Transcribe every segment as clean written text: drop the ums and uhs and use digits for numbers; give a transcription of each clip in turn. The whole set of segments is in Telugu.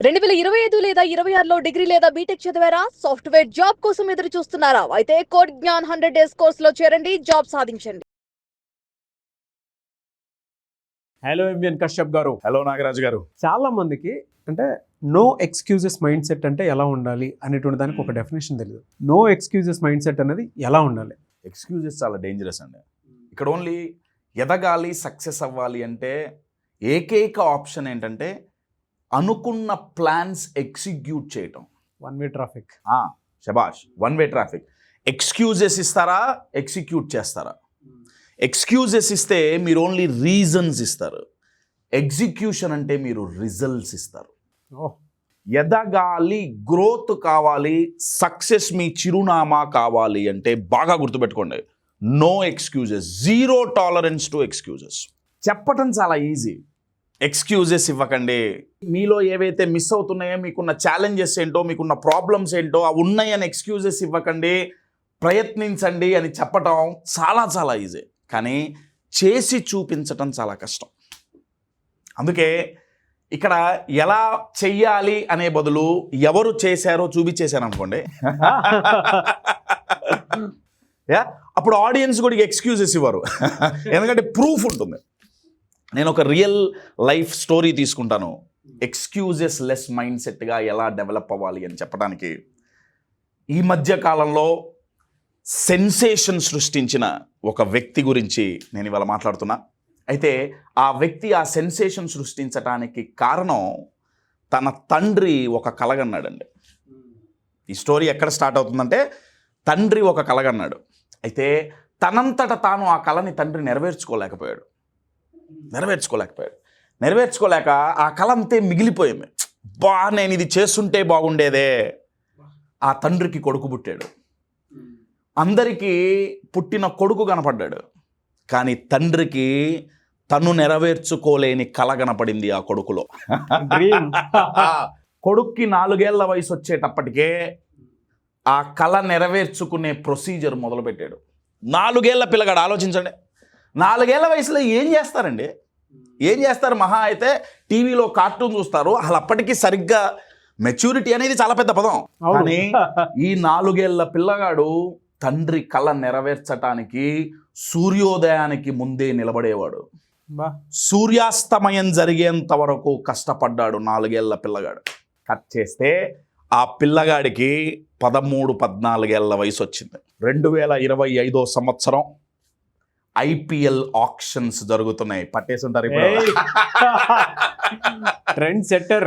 2025 లేదా 26లో డిగ్రీ లేదా బీటెక్ చదివారా? సాఫ్ట్‌వేర్ జాబ్ కోసం ఎదురు చూస్తున్నారా? అయితే కోడ్ జ్ఞాన్ 100 డేస్ కోర్సులో చేరండి, జాబ్ సాధించండి. హలో ఎంవిఎన్ కశ్యప్ గారు. హలో నాగరాజు గారు. చాలా మందికి అంటే నో ఎక్స్క్యూజెస్ మైండ్ సెట్ అంటే ఎలా ఉండాలి అనేటువంటి దానికి ఒక డెఫినేషన్ తెలియదు. నో ఎక్స్క్యూజెస్ మైండ్ సెట్ అనేది ఎలా ఉండాలి? ఎక్స్క్యూజెస్ చాలా డేంజరస్ అండి. ఇక్కడ ఓన్లీ ఎదగాలి, సక్సెస్ అవ్వాలి అంటే ఏకైక ఆప్షన్ ఏంటంటే అనుకున్న ప్లాన్స్ ఎగ్జిక్యూట్ చేయటం. One way traffic. శబాష్, వన్ వే ట్రాఫిక్. ఎక్స్క్యూజెస్ ఇస్తారా, ఎగ్జిక్యూట్ చేస్తారా? ఎక్స్క్యూజెస్ ఇస్తే మీరు ఓన్లీ రీజన్స్ ఇస్తారు. ఎగ్జిక్యూషన్ అంటే మీరు రిజల్ట్స్ ఇస్తారు. ఎదగాలి, గ్రోత్ కావాలి, సక్సెస్ మీ చిరునామా కావాలి అంటే బాగా గుర్తుపెట్టుకోండి, no excuses, zero tolerance to excuses. చెప్పటం చాలా ఈజీ, ఎక్స్క్యూజెస్ ఇవ్వకండి. మీలో ఏవైతే మిస్ అవుతున్నాయో, మీకున్న ఛాలెంజెస్ ఏంటో, మీకున్న ప్రాబ్లమ్స్ ఏంటో అవి ఉన్నాయని ఎక్స్క్యూజెస్ ఇవ్వకండి, ప్రయత్నించండి అని చెప్పటం చాలా చాలా ఈజీ. కానీ చేసి చూపించటం చాలా కష్టం. అందుకే ఇక్కడ ఎలా చెయ్యాలి అనే బదులు ఎవరు చేశారో చూపించేశాను అనుకోండి, అప్పుడు ఆడియన్స్ కూడా ఎక్స్క్యూజెస్ ఇవ్వరు. ఎందుకంటే ప్రూఫ్ ఉంటుంది. నేను ఒక రియల్ లైఫ్ స్టోరీ తీసుకుంటాను, ఎక్స్క్యూజెస్ లెస్ మైండ్ సెట్గా ఎలా డెవలప్ అవ్వాలి అని చెప్పడానికి. ఈ మధ్య కాలంలో సెన్సేషన్ సృష్టించిన ఒక వ్యక్తి గురించి నేను ఇవాళ మాట్లాడుతున్నా. అయితే ఆ వ్యక్తి ఆ సెన్సేషన్ సృష్టించడానికి కారణం తన తండ్రి ఒక కలగన్నాడండి. ఈ స్టోరీ ఎక్కడ స్టార్ట్ అవుతుందంటే, తండ్రి ఒక కలగన్నాడు. అయితే తనంతట తాను ఆ కళని తండ్రి నెరవేర్చుకోలేక ఆ కళ అంతే మిగిలిపోయింది. నేను ఇది చేస్తుంటే బాగుండేదే. ఆ తండ్రికి కొడుకు పుట్టాడు. అందరికీ పుట్టిన కొడుకు కనపడ్డాడు, కానీ తండ్రికి తను నెరవేర్చుకోలేని కళ కనపడింది ఆ కొడుకులో. కొడుక్కి 4 ఏళ్ల వయసు వచ్చేటప్పటికే ఆ కళ నెరవేర్చుకునే ప్రొసీజర్ మొదలుపెట్టాడు. 4 ఏళ్ల పిల్లగాడు, ఆలోచించండి. 4 ఏళ్ల వయసులో ఏం చేస్తారండి? ఏం చేస్తారు? మహా అయితే టీవీలో కార్టూన్ చూస్తారు. అసలు అప్పటికి సరిగ్గా మెచ్యూరిటీ అనేది చాలా పెద్ద పదం. కానీ ఈ 4 ఏళ్ల పిల్లగాడు తండ్రి కళ నెరవేర్చటానికి సూర్యోదయానికి ముందే నిలబడేవాడు. సూర్యాస్తమయం జరిగేంత వరకు కష్టపడ్డాడు 4 ఏళ్ల పిల్లగాడు. కట్ చేస్తే ఆ పిల్లగాడికి 13-14 ఏళ్ల వయసు వచ్చింది. 2025 సంవత్సరం ఐపీఎల్ ఆక్షన్స్ జరుగుతున్నాయి. పట్టేసుంటారు ఇప్పుడు, ట్రెండ్ సెట్టర్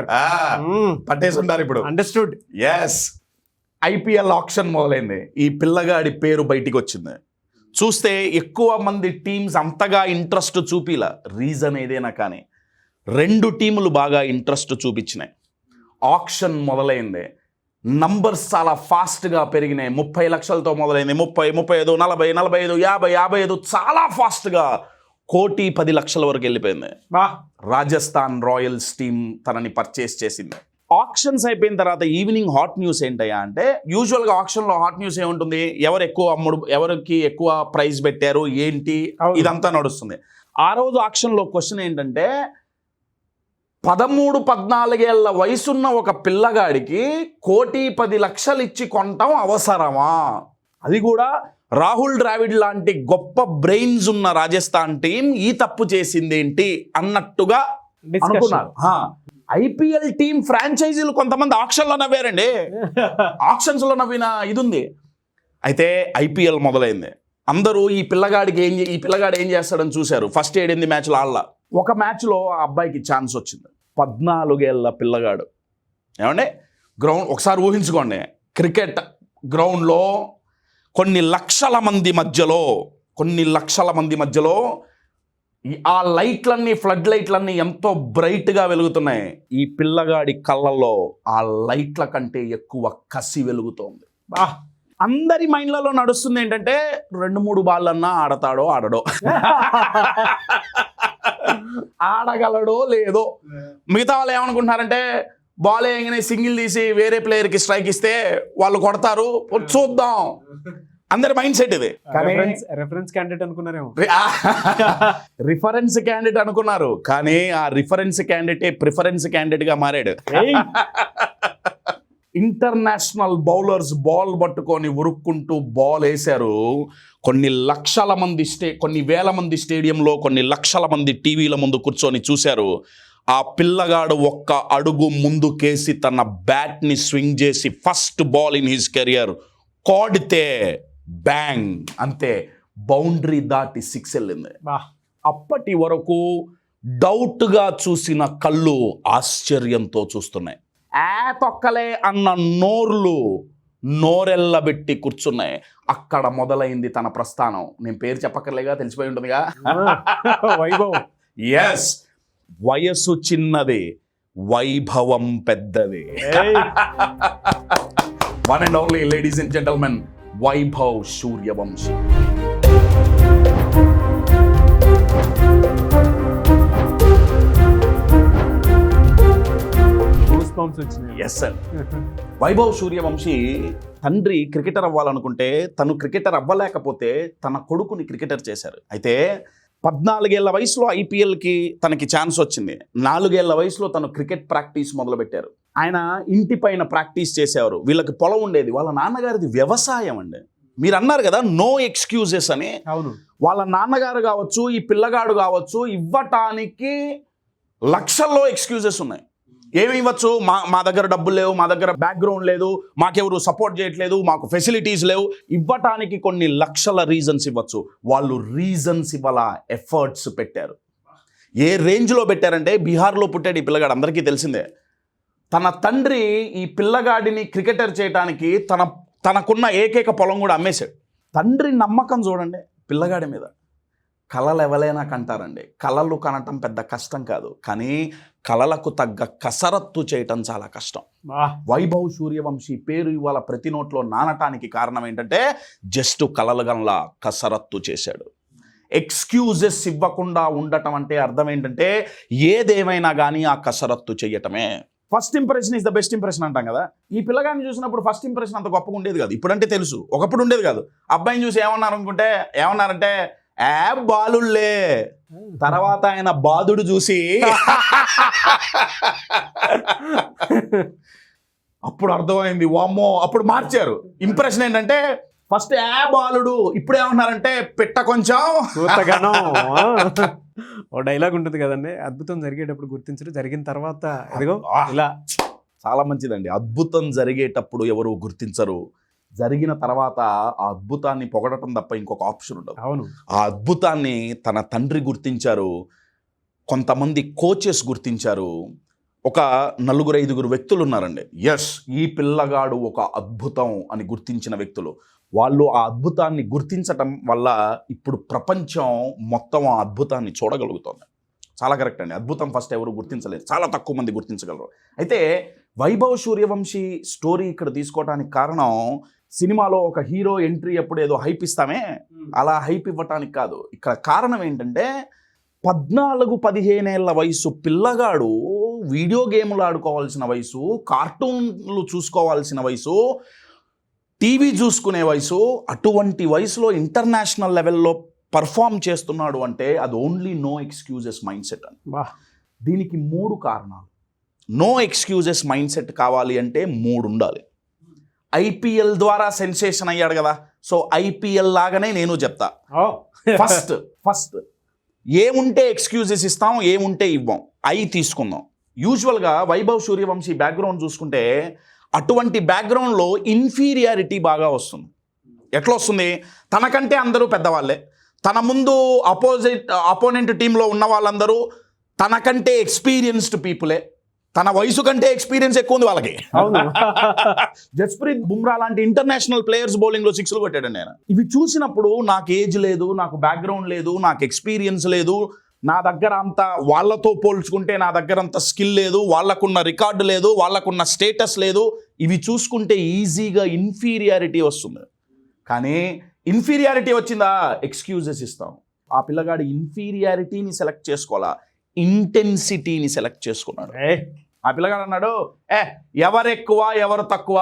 పట్టేసుంటారు ఇప్పుడు. అండర్స్టూడ్. ఎస్, ఐపీఎల్ ఆక్షన్ మొదలైంది. ఈ పిల్లగాడి పేరు బయటికి వచ్చింది. చూస్తే ఎక్కువ మంది టీమ్స్ అంతగా ఇంట్రెస్ట్ చూపిలా. రీజన్ ఏదైనా కానీ 2 టీములు బాగా ఇంట్రెస్ట్ చూపించినాయి. ఆక్షన్ మొదలైంది. నంబర్స్ చాలా ఫాస్ట్గా పెరిగినాయి. 30 లక్షలతో మొదలైంది. 30, 35, 40, 45, 50, 55 చాలా ఫాస్ట్గా 1,10 లక్షల వరకు వెళ్ళిపోయింది. రాజస్థాన్ రాయల్స్ టీమ్ తనని పర్చేస్ చేసింది. ఆక్షన్స్ అయిపోయిన తర్వాత ఈవినింగ్ హాట్ న్యూస్ ఏంటయ్యా అంటే, యూజువల్గా ఆక్షన్లో హాట్ న్యూస్ ఏముంటుంది? ఎవరు ఎక్కువ ఎవరికి ఎక్కువ ప్రైజ్ పెట్టారు ఏంటి, ఇదంతా నడుస్తుంది. ఆ రోజు ఆక్షన్లో క్వశ్చన్ ఏంటంటే, 13-14 ఏళ్ల వయసున్న ఒక పిల్లగాడికి 1,10 లక్షలు ఇచ్చి కొనటం అవసరమా? అది కూడా రాహుల్ ద్రావిడ్ లాంటి గొప్ప బ్రెయిన్స్ ఉన్న రాజస్థాన్ టీం ఈ తప్పు చేసిందేంటి అన్నట్టుగా అనుకున్నారు. ఐపీఎల్ టీం ఫ్రాంచైజీలు కొంతమంది ఆక్షన్లో నవ్వారండి. ఆక్షన్స్లో నవ్విన ఇది ఉంది. అయితే ఐపీఎల్ మొదలైంది. అందరూ ఈ పిల్లగాడు ఏం చేస్తాడని చూశారు. ఫస్ట్ 8 మ్యాచ్లు ఆడలా. ఒక మ్యాచ్లో ఆ అబ్బాయికి ఛాన్స్ వచ్చింది. 14 ఏళ్ల పిల్లగాడు. ఏమంటే గ్రౌండ్ ఒకసారి ఊహించుకోండి, క్రికెట్ గ్రౌండ్లో కొన్ని లక్షల మంది మధ్యలో ఆ లైట్లన్నీ, ఫ్లడ్ లైట్లన్నీ ఎంతో బ్రైట్గా వెలుగుతున్నాయి. ఈ పిల్లగాడి కళ్ళల్లో ఆ లైట్ల కంటే ఎక్కువ కసి వెలుగుతోంది. అందరి మైండ్లలో నడుస్తుంది ఏంటంటే, 2-3 బాళ్ళన్నా ఆడతాడో ఆడడో, ఆడగలడో లేదో. మిగతా వాళ్ళు ఏమనుకుంటున్నారంటే, బాల్ వేయగానే సింగిల్ తీసి వేరే ప్లేయర్కి స్ట్రైక్ ఇస్తే వాళ్ళు కొడతారు, చూద్దాం అందరి మైండ్ సెట్ ఇది. కానీ రెఫరెన్స్ క్యాండిడేట్ అనుకున్నారేమో. రిఫరెన్స్ క్యాండిడేట్ అనుకున్నారు, కానీ ఆ రిఫరెన్స్ క్యాండిడేటే ప్రిఫరెన్స్ క్యాండిడేట్ గా మారాడు. ఇంటర్నేషనల్ బౌలర్స్ బాల్ పట్టుకొని ఉరుక్కుంటూ బాల్ వేశారు. కొన్ని వేల మంది స్టేడియంలో, కొన్ని లక్షల మంది టీవీల ముందు కూర్చొని చూశారు. ఆ పిల్లగాడు ఒక్క అడుగు ముందుకేసి తన బ్యాట్ని స్వింగ్ చేసి first ball in his career కోడితే బ్యాంగ్, అంతే, బౌండరీ దాటి 6 వెళ్ళింది. అప్పటి వరకు డౌట్గా చూసిన కళ్ళు ఆశ్చర్యంతో చూస్తున్నాయి. తొక్కలే అన్న నోరెల్లబెట్టి కూర్చున్నాయి. అక్కడ మొదలైంది తన ప్రస్థానం. నేను పేరు చెప్పక్కర్లేగా, తెలిసిపోయి ఉంటుందిగా. వైభవ్. ఎస్, వయసు చిన్నది, వైభవం పెద్దది. One and only, ladies and gentlemen, Vaibhav Suryavanshi. Yes sir. Vaibhav Suryavanshi తండ్రి క్రికెటర్ అవ్వాలనుకుంటే తను క్రికెటర్ అవ్వలేకపోతే తన కొడుకుని క్రికెటర్ చేశారు. అయితే 14 ఏళ్ల వయసులో ఐపీఎల్కి తనకి ఛాన్స్ వచ్చింది. 4 ఏళ్ల వయసులో తను క్రికెట్ ప్రాక్టీస్ మొదలుపెట్టారు. ఆయన ఇంటి పైన ప్రాక్టీస్ చేసేవారు. వీళ్ళకి పొలం ఉండేది. వాళ్ళ నాన్నగారిది వ్యవసాయం అండి. మీరు అన్నారు కదా నో ఎక్స్క్యూజెస్ అని. అవును. వాళ్ళ నాన్నగారు కావచ్చు, ఈ పిల్లగాడు కావచ్చు, ఇవ్వటానికి లక్షల్లో ఎక్స్క్యూజెస్ ఉన్నాయి. ఏమి ఇవ్వచ్చు? మా దగ్గర డబ్బులు లేవు, మా దగ్గర బ్యాక్గ్రౌండ్ లేదు, మాకెవరు సపోర్ట్ చేయట్లేదు, మాకు ఫెసిలిటీస్ లేవు. ఇవ్వటానికి కొన్ని లక్షల రీజన్స్ ఇవ్వచ్చు. వాళ్ళు రీజన్స్ ఇవ్వాల, ఎఫర్ట్స్ పెట్టారు. ఏ రేంజ్లో పెట్టారంటే, బీహార్లో పుట్టాడు ఈ పిల్లగాడు, అందరికీ తెలిసిందే. తన తండ్రి ఈ పిల్లగాడిని క్రికెటర్ చేయడానికి తనకున్న ఏకైక పొలం కూడా అమ్మేశాడు. తండ్రి నమ్మకం చూడండి పిల్లగాడి మీద. కళలు ఎవరైనా కంటారండి. కళలు కనటం పెద్ద కష్టం కాదు, కానీ కళలకు తగ్గ కసరత్తు చేయటం చాలా కష్టం. వైభవ్ సూర్యవంశీ పేరు ఇవాళ ప్రతి నోట్లో నానటానికి కారణం ఏంటంటే జస్ట్ కళలు గనలా కసరత్తు చేశాడు. ఎక్స్క్యూజెస్ ఇవ్వకుండా ఉండటం అంటే అర్థం ఏంటంటే ఏదేమైనా కానీ ఆ కసరత్తు చేయటమే. First impression is the best impression అంటాం కదా. ఈ పిల్లగాన్ని చూసినప్పుడు ఫస్ట్ ఇంప్రెషన్ అంత గొప్పగా ఉండేది కాదు. ఇప్పుడంటే తెలుసు, ఒకప్పుడు ఉండేది కాదు. అబ్బాయిని చూసి ఏమన్నారంటే బాలుళ్ళే. తర్వాత ఆయన బాధుడు చూసి అప్పుడు అర్థమైంది, వామ్మో. అప్పుడు మార్చారు ఇంప్రెషన్. ఏంటంటే ఫస్ట్ బాలుడు, ఇప్పుడు ఏమన్నారంటే పిట్ట కొంచెం. ఓ డైలాగ్ ఉంటుంది కదండి, అద్భుతం జరిగేటప్పుడు గుర్తించరు, జరిగిన తర్వాత ఎదిగో ఇలా. చాలా మంచిదండి. అద్భుతం జరిగేటప్పుడు ఎవరు గుర్తించరు, జరిగిన తర్వాత ఆ అద్భుతాన్ని పొగడటం తప్ప ఇంకొక ఆప్షన్ ఉండదు. అవును. ఆ అద్భుతాన్ని తన తండ్రి గుర్తించారు, కొంతమంది కోచెస్ గుర్తించారు, ఒక 4-5 వ్యక్తులు ఉన్నారండి. ఎస్, ఈ పిల్లగాడు ఒక అద్భుతం అని గుర్తించిన వ్యక్తులు. వాళ్ళు ఆ అద్భుతాన్ని గుర్తించటం వల్ల ఇప్పుడు ప్రపంచం మొత్తం ఆ అద్భుతాన్ని చూడగలుగుతుంది. చాలా కరెక్ట్ అండి. అద్భుతం ఫస్ట్ ఎవరు గుర్తించలేదు, చాలా తక్కువ మంది గుర్తించగలరు. అయితే వైభవ్ సూర్యవంశీ స్టోరీ ఇక్కడ తీసుకోవడానికి కారణం, సినిమాలో ఒక హీరో ఎంట్రీ అప్పుడు ఏదో హైప్ ఇస్తామే, అలా హైప్ ఇవ్వటానికి కాదు. ఇక్కడ కారణం ఏంటంటే 14-15 ఏళ్ల వయసు పిల్లగాడు వీడియో గేమ్లు ఆడుకోవాల్సిన వయసు, కార్టూన్లు చూసుకోవాల్సిన వయసు, టీవీ చూసుకునే వయసు, అటువంటి వయసులో ఇంటర్నేషనల్ లెవెల్లో పర్ఫామ్ చేస్తున్నాడు అంటే అది only no excuses mindset అని. దీనికి 3 కారణాలు. నో ఎక్స్క్యూజెస్ మైండ్ సెట్ కావాలి అంటే 3 ఉండాలి. ఐపీఎల్ ద్వారా సెన్సేషన్ అయ్యాడు కదా, సో ఐపీఎల్ లాగానే నేను చెప్తా. ఫస్ట్ ఏముంటే ఎక్స్క్యూజెస్ ఇస్తాం, ఏముంటే ఇవ్వం. తీసుకుందాం. యూజువల్గా వైభవ్ సూర్యవంశీ బ్యాక్గ్రౌండ్ చూసుకుంటే అటువంటి బ్యాక్గ్రౌండ్లో ఇన్ఫీరియారిటీ బాగా వస్తుంది. ఎట్లా వస్తుంది? తనకంటే అందరూ పెద్దవాళ్ళే, తన ముందు అపోనెంట్ టీంలో ఉన్న వాళ్ళందరూ తనకంటే ఎక్స్పీరియన్స్డ్ పీపులే, తన వయసు కంటే ఎక్స్పీరియన్స్ ఎక్కువ ఉంది వాళ్ళకి. జస్ప్రీత్ బుమ్రా లాంటి ఇంటర్నేషనల్ ప్లేయర్స్ బౌలింగ్లో 6లు కొట్టాడు నేను. ఇవి చూసినప్పుడు నాకు ఏజ్ లేదు, నాకు బ్యాక్గ్రౌండ్ లేదు, నాకు ఎక్స్పీరియన్స్ లేదు, నా దగ్గర అంత వాళ్ళతో పోల్చుకుంటే నా దగ్గర అంత స్కిల్ లేదు, వాళ్ళకున్న రికార్డు లేదు, వాళ్ళకున్న స్టేటస్ లేదు. ఇవి చూసుకుంటే ఈజీగా ఇన్ఫీరియారిటీ వస్తుంది. కానీ ఇన్ఫీరియారిటీ వచ్చిందా, ఎక్స్క్యూజెస్ ఇస్తాం. ఆ పిల్లగాడి ఇన్ఫీరియారిటీని సెలెక్ట్ చేసుకోవాలా, ఇంటెన్సిటీని సెలెక్ట్ చేసుకున్నాడు. ఆ పిల్లగాడు అన్నాడు, ఎవరెక్కువ ఎవరు తక్కువ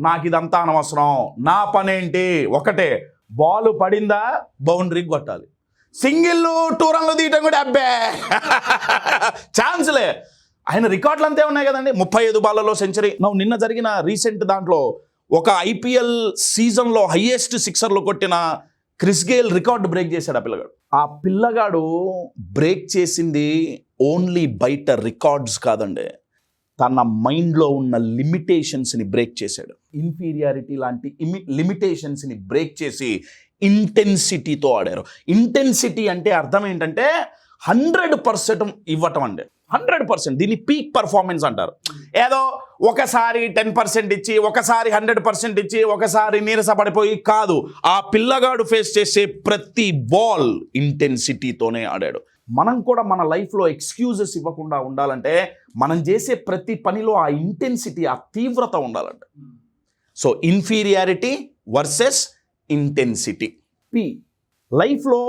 నాకు ఇదంతా అనవసరం, నా పనేంటి ఒకటే, బాల్ పడిందా బౌండరీ కొట్టాలి. సింగిల్ 2 రన్లు తీయటం కూడా అబ్బే ఛాన్స్లే. ఆయన రికార్డులు అంతే ఉన్నాయి కదండి, 35 బాళ్ళలో సెంచరీ. నిన్న జరిగిన రీసెంట్ దాంట్లో ఒక ఐపీఎల్ సీజన్లో హైయెస్ట్ సిక్సర్లు కొట్టిన క్రిస్ గేల్ రికార్డు బ్రేక్ చేశాడు ఆ పిల్లగాడు బ్రేక్ చేసింది ఓన్లీ బయట రికార్డ్స్ కాదండి, తన మైండ్లో ఉన్న లిమిటేషన్స్ని బ్రేక్ చేశాడు. ఇన్ఫీరియారిటీ లాంటి లిమిటేషన్స్ని బ్రేక్ చేసి ఇంటెన్సిటీతో ఆడారు. ఇంటెన్సిటీ అంటే అర్థం ఏంటంటే 100% ఇవ్వటం అండి, 100%. దీన్ని పీక్ పర్ఫార్మెన్స్ అంటారు. ఏదో ఒకసారి 10% ఇచ్చి, ఒకసారి 100% ఇచ్చి, ఒకసారి నీరసపడిపోయి కాదు. ఆ పిల్లగాడు ఫేస్ చేసే ప్రతి బాల్ ఇంటెన్సిటీతోనే ఆడాడు. మనం కూడా మన లైఫ్లో ఎక్స్క్యూజెస్ ఇవ్వకుండా ఉండాలంటే మనం చేసే ప్రతి పనిలో ఆ ఇంటెన్సిటీ, ఆ తీవ్రత ఉండాలంట. So inferiority versus intensity. లైఫ్లో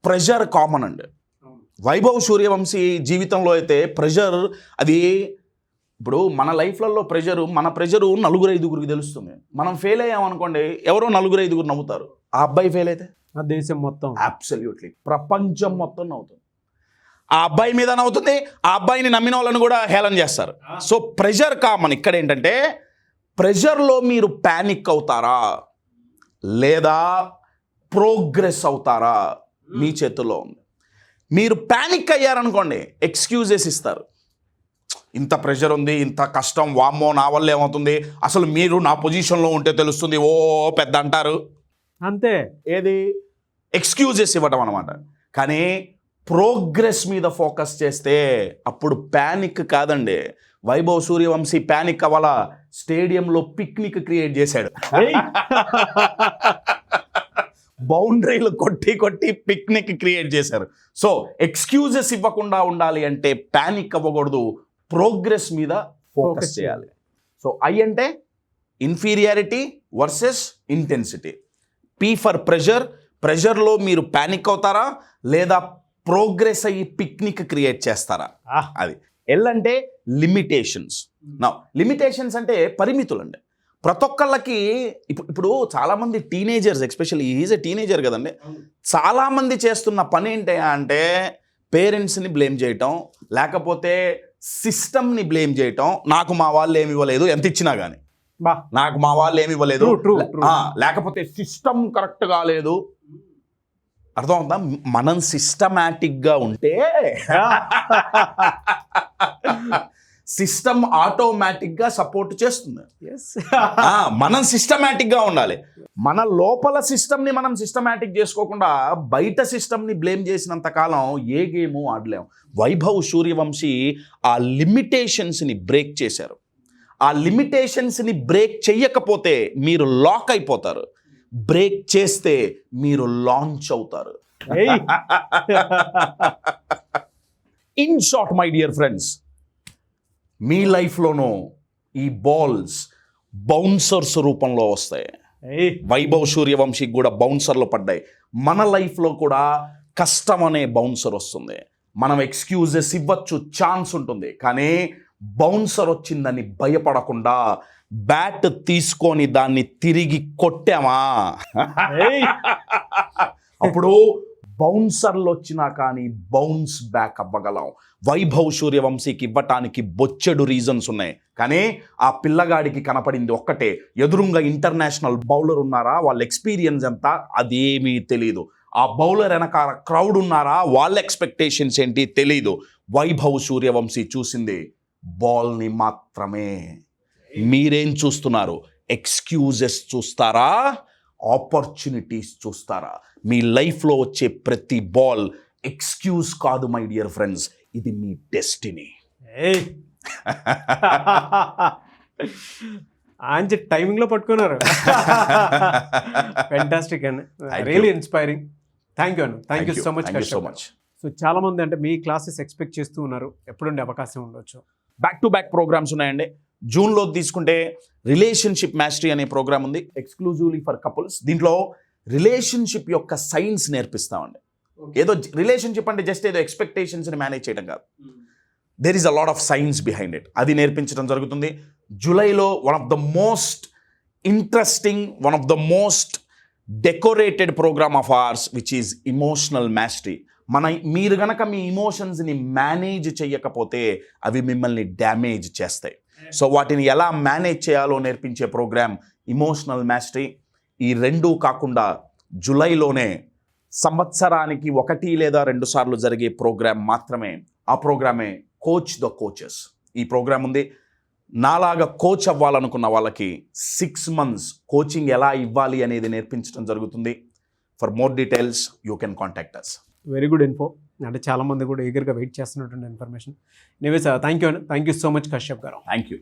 ప్రెషర్ కామన్ అండి. వైభవ్ సూర్యవంశీ జీవితంలో అయితే ప్రెషర్ అది ఇప్పుడు మన లైఫ్లలో మన ప్రెషరు 4-5 తెలుస్తుంది. మనం ఫెయిల్ అయ్యామనుకోండి, ఎవరో 4-5 నవ్వుతారు. ఆ అబ్బాయి ఫెయిల్ అయితే ఆ దేశం మొత్తం, అబ్సల్యూట్లీ ప్రపంచం మొత్తం నవ్వుతుంది. ఆ అబ్బాయి మీద నవ్వుతుంది, ఆ అబ్బాయిని నమ్మిన వాళ్ళని కూడా హేళన చేస్తారు. So pressure common. ఇక్కడ ఏంటంటే ప్రెషర్లో మీరు ప్యానిక్ అవుతారా లేదా ప్రోగ్రెస్ అవుతారా మీ చేతుల్లో ఉంది. మీరు ప్యానిక్ అయ్యారనుకోండి, ఎక్స్క్యూజెస్ ఇస్తారు. ఇంత ప్రెషర్ ఉంది, ఇంత కష్టం, వామ్మో నా వల్ల ఏమవుతుంది, అసలు మీరు నా పొజిషన్లో ఉంటే తెలుస్తుంది, ఓ పెద్ద అంటారు. అంతే. ఏది ఎక్స్క్యూజెస్ ఇవ్వటం అనమాట. కానీ ప్రోగ్రెస్ మీద ఫోకస్ చేస్తే అప్పుడు ప్యానిక్ కాదండి. వైభవ్ సూర్యవంశీ ప్యానిక్ అవ్వాల, స్టేడియంలో పిక్నిక్ క్రియేట్ చేశాడు. బౌండరీలు కొట్టి పిక్నిక్ క్రియేట్ చేశారు. సో ఎక్స్క్యూజెస్ ఇవ్వకుండా ఉండాలి అంటే ప్యానిక్ అవ్వకూడదు, ప్రోగ్రెస్ మీద ఫోకస్ చేయాలి. సో ఐ అంటే inferiority versus intensity. P for pressure. ప్రెషర్లో మీరు ప్యానిక్ అవుతారా లేదా ప్రోగ్రెస్ అయ్యి పిక్నిక్ క్రియేట్ చేస్తారా, అది. ఎల్ అంటే లిమిటేషన్స్. నా లిమిటేషన్స్ అంటే పరిమితులు అండి. ప్రతి ఒక్కళ్ళకి ఇప్పుడు చాలామంది teenagers, especially is a teenager కదండి, చాలామంది చేస్తున్న పని ఏంటి అంటే పేరెంట్స్ని బ్లేమ్ చేయటం, లేకపోతే సిస్టమ్ని బ్లేమ్ చేయటం. నాకు మా వాళ్ళు ఏమి ఇవ్వలేదు, ఎంత ఇచ్చినా కానీ నాకు మా వాళ్ళు ఏమి ఇవ్వలేదు, లేకపోతే సిస్టమ్ కరెక్ట్ కాలేదు. అర్థం అవుతుందా? మనం సిస్టమాటిక్గా ఉంటే సిస్టమ్ ఆటోమేటిక్గా సపోర్ట్ చేస్తుంది. మనం సిస్టమాటిక్గా ఉండాలి. మన లోపల సిస్టమ్ని మనం సిస్టమాటిక్ చేసుకోకుండా బయట సిస్టమ్ని బ్లేమ్ చేసినంత కాలం ఏ గేము ఆడలేం. వైభవ్ సూర్యవంశీ ఆ లిమిటేషన్స్ని బ్రేక్ చేశారు. ఆ లిమిటేషన్స్ని బ్రేక్ చెయ్యకపోతే మీరు లాక్ అయిపోతారు, బ్రేక్ చేస్తే మీరు లాంచ్ అవుతారు. In short my dear friends, మీ లైఫ్లోనూ ఈ బాల్స్ బౌన్సర్స్ రూపంలో వస్తాయి. వైభవ్ సూర్యవంశీకి కూడా బౌన్సర్లు పడ్డాయి. మన లైఫ్లో కూడా కష్టం అనే బౌన్సర్ వస్తుంది. మనం ఎక్స్క్యూజెస్ ఇవ్వచ్చు, ఛాన్స్ ఉంటుంది, కానీ బౌన్సర్ వచ్చిందని భయపడకుండా బ్యాట్ తీసుకొని దాన్ని తిరిగి కొట్టామా అప్పుడు బౌన్సర్లు వచ్చినా కానీ బౌన్స్ బ్యాక్ అవ్వగలం. వైభవ్ సూర్యవంశీకి ఇవ్వటానికి బొచ్చెడు రీజన్స్ ఉన్నాయి, కానీ ఆ పిల్లగాడికి కనపడింది ఒక్కటే. ఎదురుంగా ఇంటర్నేషనల్ బౌలర్ ఉన్నారా, వాళ్ళ ఎక్స్పీరియన్స్ ఎంత, అదేమీ తెలీదు. ఆ బౌలర్ వెనకాల క్రౌడ్ ఉన్నారా, వాళ్ళ ఎక్స్పెక్టేషన్స్ ఏంటి తెలీదు. వైభవ్ సూర్యవంశీ చూసింది బాల్ని మాత్రమే. మీరేం చూస్తున్నారు? ఎక్స్క్యూజెస్ చూస్తారా, ఆపర్చునిటీస్ చూస్తారా? మీ లైఫ్లో వచ్చే ప్రతి బాల్ ఎక్స్క్యూజ్ కాదు మై డియర్ ఫ్రెండ్స్, ఇది మీ డెస్టినీ. అంచి టైమింగ్లో పట్టుకున్నారు. ఫెంటాస్టిక్ అండి, రియలీ ఇన్స్పైరింగ్. థ్యాంక్ యూ అన్న, thank you so much. So చాలామంది అంటే మీ క్లాసెస్ ఎక్స్పెక్ట్ చేస్తూ ఉన్నారు, ఎప్పుడుండే అవకాశం ఉండొచ్చు? బ్యాక్ టు బ్యాక్ ప్రోగ్రామ్స్ ఉన్నాయండి. జూన్లో తీసుకుంటే రిలేషన్షిప్ మాస్టరీ అనే ప్రోగ్రామ్ ఉంది, ఎక్స్క్లూజివ్లీ ఫర్ కపుల్స్. దీంట్లో రిలేషన్షిప్ యొక్క సైన్స్ నేర్పిస్తామండి. ఏదో రిలేషన్షిప్ అంటే జస్ట్ ఏదో ఎక్స్పెక్టేషన్స్ని మేనేజ్ చేయడం కాదు, there is a lot of science behind it. అది నేర్పించడం జరుగుతుంది. జూలైలో one of the most interesting, one of the most decorated programme of ours which is emotional mastery. మీరు గనక మీ ఇమోషన్స్ని మేనేజ్ చేయకపోతే అవి మిమ్మల్ని డ్యామేజ్ చేస్తాయి. సో వాటిని ఎలా మేనేజ్ చేయాలో నేర్పించే ప్రోగ్రామ్ ఇమోషనల్ మాస్టరీ. ఈ రెండూ కాకుండా జూలైలోనే సంవత్సరానికి 1 లేదా 2 సార్లు జరిగే ప్రోగ్రామ్ మాత్రమే, ఆ ప్రోగ్రామే కోచ్ ద కోచెస్. ఈ ప్రోగ్రామ్ ఉంది. నాలాగా కోచ్ అవ్వాలనుకున్న వాళ్ళకి 6 months కోచింగ్ ఎలా ఇవ్వాలి అనేది నేర్పించడం జరుగుతుంది. For more details you can contact us. Very good info. అంటే చాలామంది కూడా ఈగర్గా వెయిట్ చేస్తున్నటువంటి information. Anyways thank you so much Kashyap గారు. Thank you.